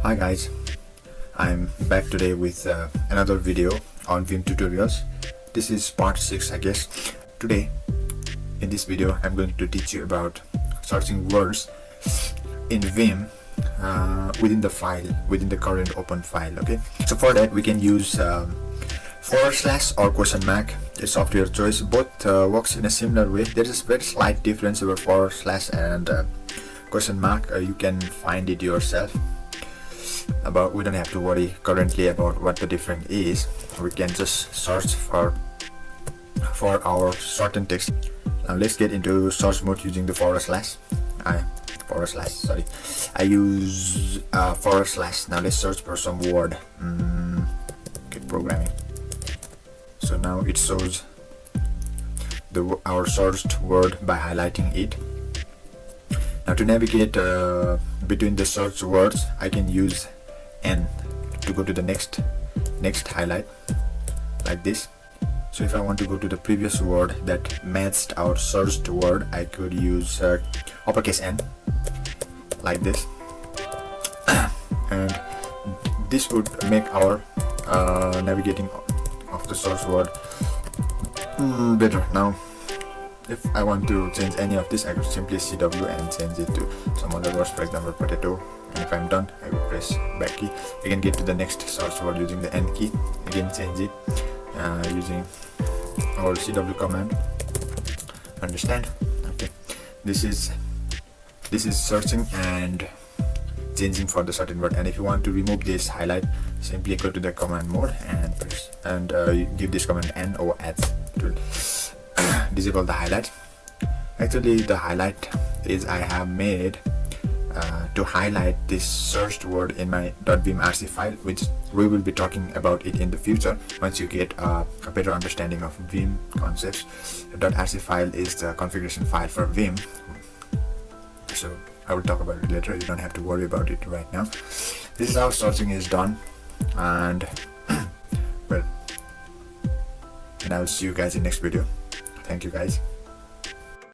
Hi guys, I'm back today with another video on Vim tutorials. This is part 6 I guess. Today in this video I'm going to teach you about searching words in Vim within the file, within the current open file. Okay, so for that we can use / or question mark. It's of your choice. Both works in a similar way. There is a very slight difference over / and question mark. You can find it yourself, but we don't have to worry currently about what the difference is. We can just search for our certain text. Now let's get into search mode using the / I use / now let's search for some word. Okay, programming. So now it shows our searched word by highlighting it. Now to navigate between the search words, I can use N to go to the next highlight, like this. So if I want to go to the previous word that matched our searched word, I could use uppercase N, like this. And this would make our navigating of the search word better. Now if I want to change any of this, I could simply CW and change it to some other words, for example potato. And if I'm done, I will press back key. I can get to the next search word using the N key. Again change it using our CW command. Understand? Okay, this is searching and changing for the certain word. And if you want to remove this highlight, simply go to the command mode and press and give this command N or add to disable the highlight. Actually the highlight is I have made to highlight this searched word in my .vimrc file, which we will be talking about it in the future once you get a better understanding of Vim concepts. The .rc file is the configuration file for Vim, so I will talk about it later. You don't have to worry about it right now. This is how searching is done, and well, and I will see you guys in next video. Thank you guys.